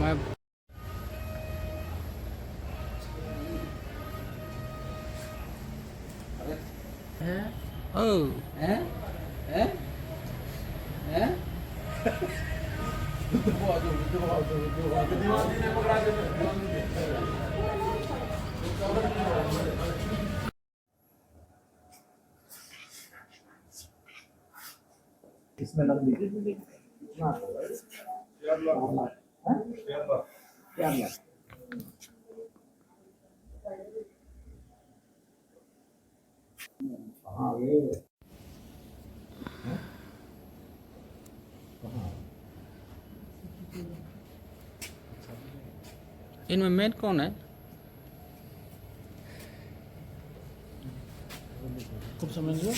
मैं ओ हैं हैं हैं इसमें लग दीजिए हाँ क्या हाँ ये इनमें मेन कौन है? खूब समझ लो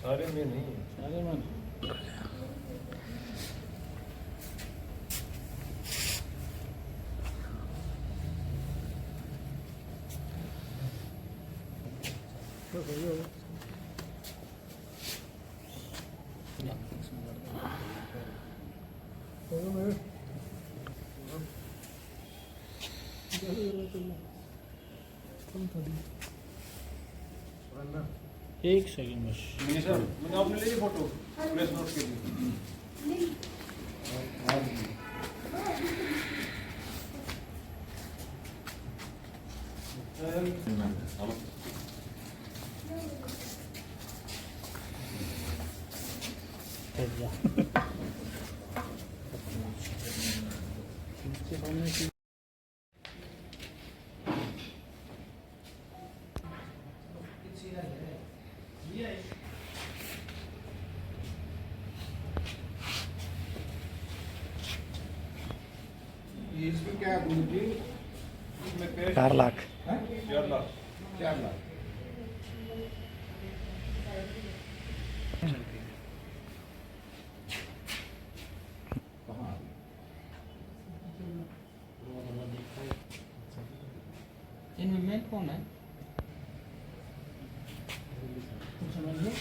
सारे में नहीं, सारे में एक सेकंड बस मिनिस्टर मैंने आपने ले ली फोटो प्रेस नोट के लिए। इसमें क्या दूंगी 4 लाख। 4 लाख 4 लाख इनमें मेन कौन है? खूब समझ लो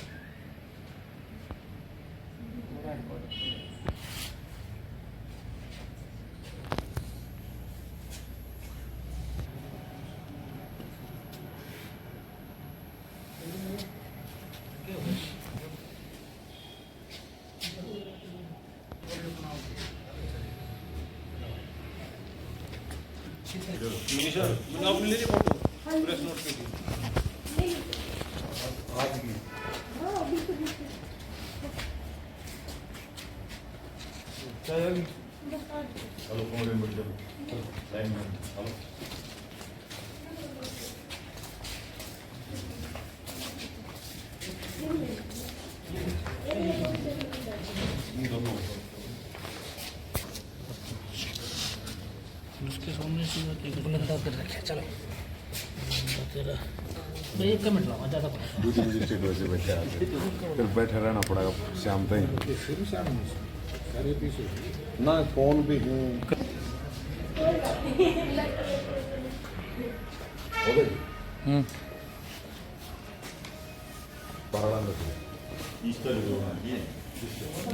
मिनिस्टर मैंने आपने ले ली फोटो प्रेस नोट के लिए। आज की हेलो कौन है मुझे लाइन में हेलो उसके सामने से बुलंदा कर रखे चलो तेरा मैं 1 मिनट लाऊंगा ज़्यादा पड़ा दूसरी मजिस्ट्रेट वैसे बैठे आते फिर बैठे रहना पड़ेगा शाम तक शुरू से आना सारे पीछे ना कौन भी हूँ हो गई पहाड़ा में ईस्टर जो है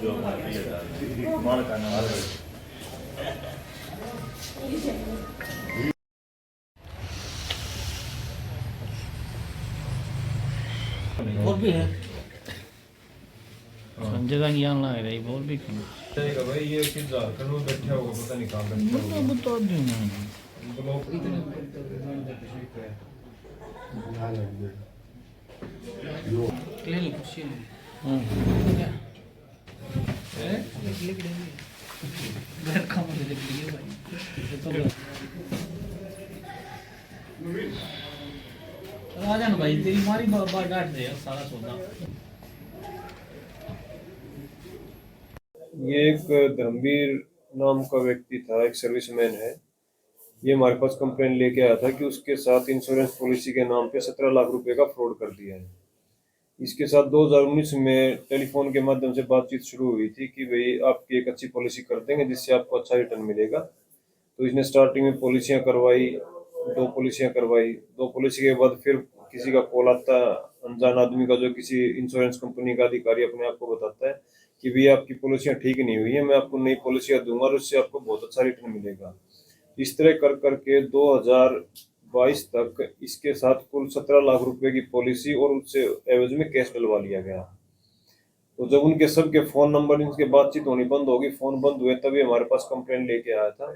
जो हमारे मार का नाम है और भी है संजय का ज्ञान लग रहा है और भी क्यों जाएगा भाई ये किस झारखंड में बैठा होगा पता नहीं कहाँ बैठा होगा मैं बता दूंगा ब्लॉक ले ली कुर्सी ले ली। घर का मुझे देख लिए भाई। आ जाना भाई तेरी मारी बार डांट दे यार सारा सौदा। ये एक धर्मवीर नाम का व्यक्ति था, एक सर्विसमैन है। ये हमारे पास कंप्लेन लेके आया था कि उसके साथ इंश्योरेंस पॉलिसी के नाम पे 17 लाख रुपए का फ्रॉड कर दिया है। इसके साथ 2019 में टेलीफोन के माध्यम से बातचीत शुरू हुई थी कि भाई आपकी एक अच्छी पॉलिसी कर देंगे जिससे आपको अच्छा रिटर्न मिलेगा। तो इसने स्टार्टिंग में पॉलिसियां करवाई, 2 पॉलिसियां करवाई। 2 पॉलिसी के बाद फिर किसी का कॉल आता है, अनजान आदमी का, जो किसी इंश्योरेंस कंपनी का अधिकारी अपने आप को बताता है कि भैया आपकी पॉलिसियाँ ठीक नहीं हुई है, मैं आपको नई पॉलिसियाँ दूंगा और उससे आपको बहुत अच्छा रिटर्न मिलेगा। इस तरह कर करके 2022 तक इसके साथ कुल 17 लाख रुपए की पॉलिसी और उससे एवज में कैश डलवा लिया गया। तो जब उनके सबके फोन नंबर, इनके बातचीत होनी बंद होगी, फोन बंद हुए, तभी हमारे पास कंप्लेंट लेके आया था।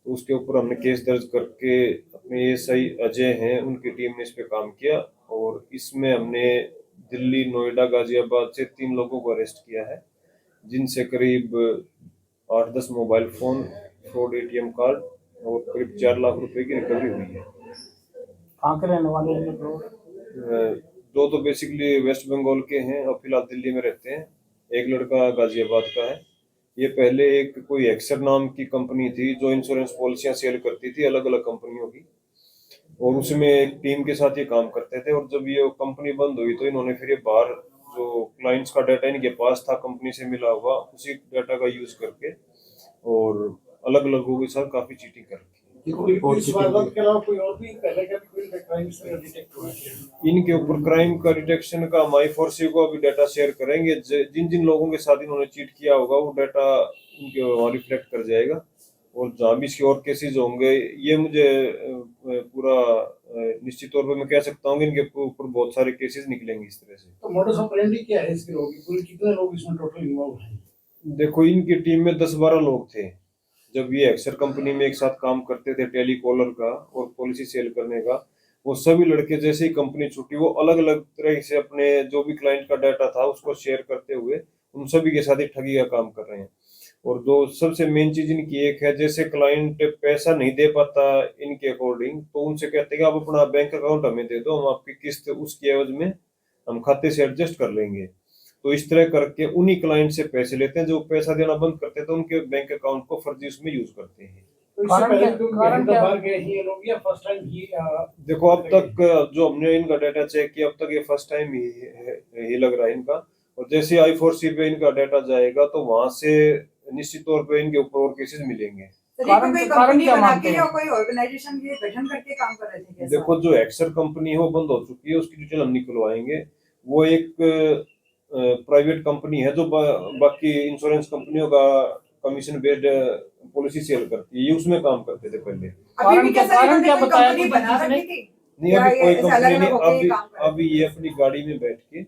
तो उसके ऊपर हमने केस दर्ज करके अपने एएसआई अजय हैं, उनकी टीम ने इस पे काम किया और इसमें हमने दिल्ली, नोएडा, गाजियाबाद से 3 लोगों को अरेस्ट किया है, जिनसे करीब 8-10 mobile phone, fraud ATM card और करीब 4 लाख रुपए की रिकवरी हुई है। कहाँ के रहने वाले हैं लोग? दो तो बेसिकली वेस्ट बंगाल के हैं और फिलहाल दिल्ली में रहते हैं, एक लड़का गाजियाबाद का है। ये पहले एक कोई एक्सर नाम की कंपनी थी जो इंश्योरेंस पॉलिसियां सेल करती थी अलग अलग कंपनियों की, और उसमें एक टीम के साथ ये काम करते थे। और जब ये कंपनी बंद हुई तो इन्होंने फिर ये बाहर जो क्लाइंट्स का डाटा इनके पास था कंपनी से मिला हुआ, उसी डाटा का यूज करके और अलग अलग लोगों के साथ काफी चीटिंग कर रखी है। इस वारदात के अलावा कोई और भी पहले का भी कोई क्राइम डिटेक्ट हुआ है? इनके ऊपर क्राइम का डिटेक्शन का माई फोर्सी को अभी डाटा शेयर करेंगे। जिन जिन लोगों के साथ इन्होंने चीट किया होगा वो डाटा उनके वहाँ रिफ्लेक्ट कर जाएगा, और जहाँ भी इसके और केसेस होंगे, ये मुझे पूरा निश्चित तौर पे मैं कह सकता हूँ कि इनके ऊपर बहुत सारे केसेस निकलेंगे इस तरह से। तो मोडस ऑपरेंडी क्या है इसके लोगों की? पूरे कितने लोग इसमें टोटल इन्वॉल्व हैं? देखो, इनकी टीम में 10-12 लोग थे। जब ये एक्सर कंपनी में एक साथ काम करते थे टेलीकॉलर का और पॉलिसी सेल करने का, वो सभी लड़के जैसे ही कंपनी छूटी वो अलग अलग तरह से अपने जो भी क्लाइंट का डाटा था उसको शेयर करते हुए उन सभी के साथ ही ठगी का काम कर रहे हैं। और जो सबसे मेन चीज इनकी एक है, जैसे क्लाइंट पैसा नहीं दे पाता इनके अकॉर्डिंग, तो उनसे कहते हैं कि आप अपना बैंक अकाउंट हमें दे दो, हम आपकी किस्त उसकी एवज में हम खाते से एडजस्ट कर लेंगे। तो इस तरह करके उन्हीं क्लाइंट से पैसे लेते हैं, जो पैसा देना बंद करते हैं तो उनके बैंक अकाउंट को फर्जी उसमें यूज करते हैं। तो इससे पहले कारण क्या बाहर गए ही ये लोग या फर्स्ट टाइम ही? देखो, अब तक जो हमने इनका डाटा चेक किया, अब तक ये फर्स्ट टाइम ही लग रहा है इनका। और जैसे I4C पे इनका डाटा जाएगा तो वहां से निश्चित तौर पे इनके ऊपर और केसेस मिलेंगे। कारण क्या मानते हैं? कोई ऑर्गेनाइजेशन के गठन करके काम कर रहे थे क्या? देखो, जो एक्सर कंपनी है वो बंद हो चुकी है, उसकी डिटेल हम निकलवाएंगे। वो एक प्राइवेट कंपनी है जो बाकी इंश्योरेंस कंपनियों का कमीशन बेस्ड पॉलिसी सेल करती है, ये उसमें काम करते थे पहले। कारण क्या बताया? नहीं, अभी कोई कंपनी नहीं। अभी ये अपनी गाड़ी में बैठ के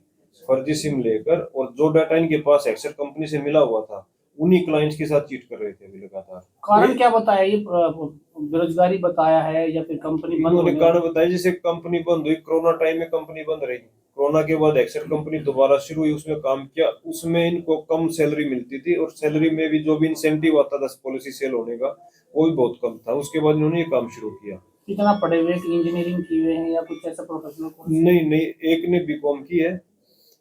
फर्जी सिम लेकर और जो डाटा इनके पास एक्सर कंपनी से मिला हुआ था उन्हीं क्लाइंट्स के साथ चीट कर रहे थे अभी लगातार। कारण क्या बताया? ये बेरोजगारी बताया है या फिर कंपनी बंद? उन्होंने कारण बताया जैसे कंपनी बंद हुई, कोरोना टाइम में कंपनी बंद रही, कोरोना के बाद एक्सर कंपनी दोबारा शुरू हुई, उसमें काम किया, उसमें इनको कम सैलरी मिलती थी और सैलरी में भी जो भी इंसेंटिव आता था पॉलिसी सेल होने का वो भी बहुत कम था। उसके बाद इन्होंने ये काम शुरू किया। कितना पढ़े हुए, इंजीनियरिंग की हुए हैं या कुछ ऐसा प्रोफेशनल कोर्स? नहीं, एक ने बीकॉम की है,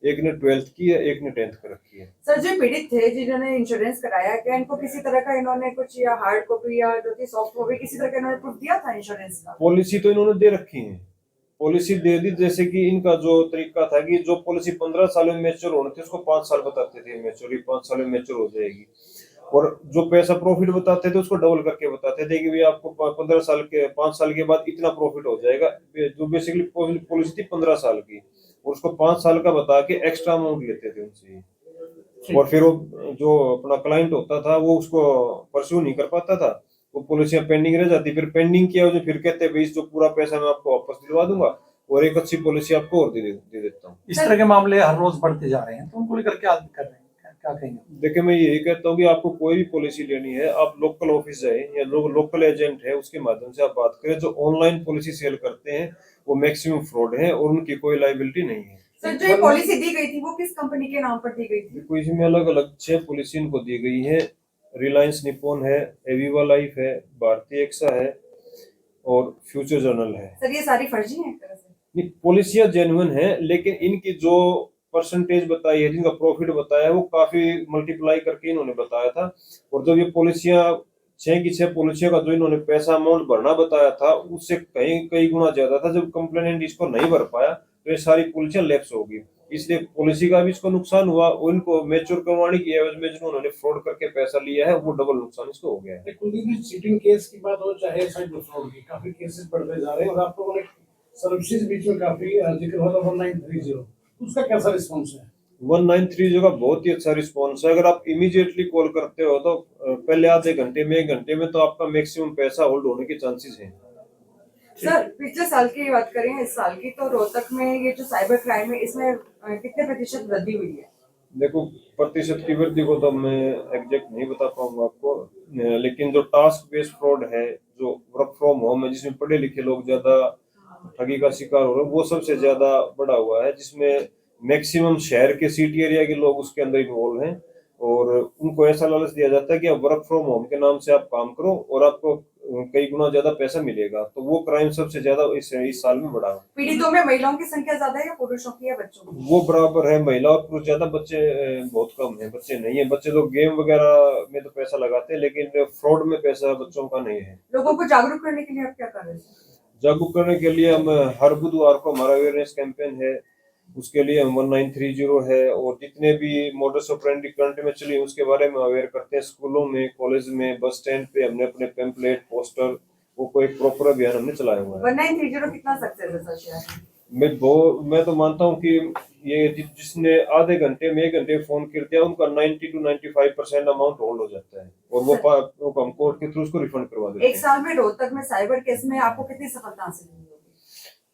एक ने 12th की है, एक ने 10th कर रखी है। सर, जो पीड़ित थे जिन्होंने इंश्योरेंस कराया, क्या इनको किसी तरह का इन्होंने कुछ या हार्ड कॉपी या जो थी सॉफ्ट कॉपी किसी तरह का इन्होंने प्रूफ दिया था इंश्योरेंस का? पॉलिसी तो इन्होंने दे रखी है, पॉलिसी दे दी। जैसे कि इनका जो तरीका था कि जो पॉलिसी 15 साल में मैच्योर होनी थी उसको 5 साल बताते थे मैच्योर, 5 साल में मैच्योर हो जाएगी। और जो पैसा प्रॉफिट बताते थे उसको डबल करके बताते थे कि भाई आपको 15 साल के 5 साल के बाद इतना प्रॉफिट हो जाएगा। जो बेसिकली पॉलिसी थी 15 साल की और उसको 5 साल का बता के एक्स्ट्रा अमाउंट लेते थे उनसे। और फिर वो जो अपना क्लाइंट होता था वो उसको परस्यू नहीं कर पाता था, वो पॉलिसियां पेंडिंग रह जाती। फिर पेंडिंग किया जो फिर कहते हैं भाई जो पूरा पैसा मैं आपको वापस दिलवा दूंगा और एक अच्छी पॉलिसी आपको और दे देता हूँ। इस तरह के मामले हर रोज बढ़ते जा रहे हैं, तो उनको लेकर क्या कर रहे हैं, क्या कहेंगे? देखिए, मैं यही कहता हूँ कि आपको कोई भी पॉलिसी लेनी है आप लोकल ऑफिस जाए या लोकल एजेंट है उसके माध्यम से आप बात करें। जो ऑनलाइन पॉलिसी सेल करते हैं वो मैक्सिमम फ्रॉड है और उनकी कोई लायबिलिटी नहीं है। सर, जो ये पॉलिसी दी गई थी वो किस कंपनी के नाम पर दी गई थी? देखो, इसमें अलग अलग 6 पॉलिसी इनको दी गई है। रिलायंस निपॉन है, एविवा लाइफ है, भारतीय एक्सा है और फ्यूचर जर्नल है। सर, ये सारी फर्जी है एक तरह से? नहीं, पॉलिसियां जेन्युइन है, लेकिन इनकी जो परसेंटेज बताई है, जिनका प्रॉफिट बताया है वो काफी मल्टीप्लाई करके इन्होंने बताया था। और जब ये पॉलिसियां 6 की 6 पॉलिसियों का जो इन्होंने पैसा अमाउंट भरना बताया था उससे कई गुना ज्यादा था। जब कंप्लेनेंट इसको नहीं भर पाया तो ये सारी पॉलिसियां लैप्स हो गई, इसलिए पॉलिसी का भी इसको नुकसान हुआ। उनको मैच्योर करवाने की एवज में जो उन्होंने फ्रॉड करके पैसा लिया है वो डबल नुकसान इसको हो गया है। कुलदीप जी, चीटिंग केस की बात हो चाहे साइबर फ्रॉड की, काफी केसेस बढ़ते जा रहे हैं और आप लोगों ने सर्विसेज बीच में काफी जिक्र हो रहा 1930, उसका कैसा रिस्पॉन्स है? 1930 का बहुत ही अच्छा रिस्पॉन्स है। अगर आप इमीडिएटली कॉल करते हो तो पहले आधे घंटे में 1 घंटे में तो आपका मैक्सिमम पैसा होल्ड होने के चांसेस हैं। सर पिछले साल की बात करें, इस साल की, तो रोहतक में ये जो साइबर क्राइम है इसमें कितने प्रतिशत वृद्धि हुई है? देखो, प्रतिशत की वृद्धि को तो मैं एग्जैक्ट नहीं बता पाऊंगा आपको, लेकिन जो टास्क बेस्ड फ्रॉड है, जो वर्क फ्रॉम होम है, जिसमें पढ़े लिखे लोग ज्यादा ठगी का शिकार हो रहे हैं, वो सबसे ज्यादा बढ़ा हुआ है, जिसमें मैक्सिमम शहर के सिटी एरिया के लोग उसके अंदर इन्वॉल्व हैं और उनको ऐसा लालच दिया जाता है कि आप वर्क फ्रॉम होम के नाम से आप काम करो और आपको कई गुना ज्यादा पैसा मिलेगा। तो वो क्राइम सबसे ज्यादा इस साल में बढ़ा है। पीड़ितों में महिलाओं की संख्या ज्यादा है या पुरुषों की या बच्चों की? वो बराबर है, महिला और पुरुष ज्यादा, बच्चे बहुत कम है। बच्चे नहीं है, बच्चे तो गेम वगैरह में तो पैसा लगाते हैं, लेकिन फ्रॉड में पैसा बच्चों का नहीं है। लोगों को जागरूक करने के लिए आप क्या कर रहे हैं? जागरूक करने के लिए हम हर बुधवार को हमारा अवेयरनेस कैंपेन है, उसके लिए हम 1930 है और जितने भी मोडस ऑपरेंडी करंट में चली उसके बारे में अवेयर करते हैं। स्कूलों में, कॉलेज में, बस स्टैंड पे हमने अपने पेम्पलेट, पोस्टर, वो कोई प्रॉपर अभियान हमने चलाया हुआ है। 1930 कितना सक्सेस है सर शेयर? मैं तो मानता हूँ कि ये जिसने आधे घंटे में 1 घंटे फोन कर दिया उनका 90 to 95% अमाउंट होल्ड हो जाता है और वो हम कोर्ट के थ्रू उसको रिफंड करवा देते हैं। एक साल में रोहतक में साइबर केस में आपको कितनी सफलता हासिल हुई होगी?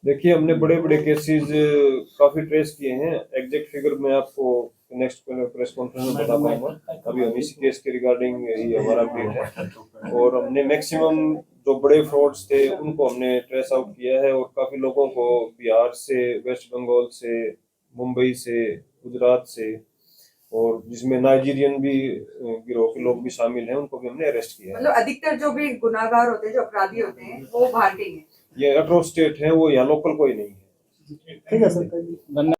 देखिए, हमने बड़े बड़े केसेस काफी ट्रेस किए हैं। एग्जैक्ट फिगर मैं आपको नेक्स्ट प्रेस कॉन्फ्रेंस में बता पाऊंगा। अभी हम इसी केस के रिगार्डिंग ही हमारा अपडेट है और हमने मैक्सिमम जो बड़े फ्रॉड्स थे उनको हमने ट्रेस आउट किया है और काफी लोगों को बिहार से, वेस्ट बंगाल से, मुंबई से, गुजरात से और जिसमें नाइजीरियन भी गिरोह के लोग भी शामिल हैं, उनको भी हमने अरेस्ट किया है। मतलब अधिकतर जो भी गुनाहगार होते हैं, जो अपराधी होते हैं, वो बाहर के ही हैं। ये अक्रॉस स्टेट है, वो यहाँ लोकल कोई नहीं है। ठीक है सर।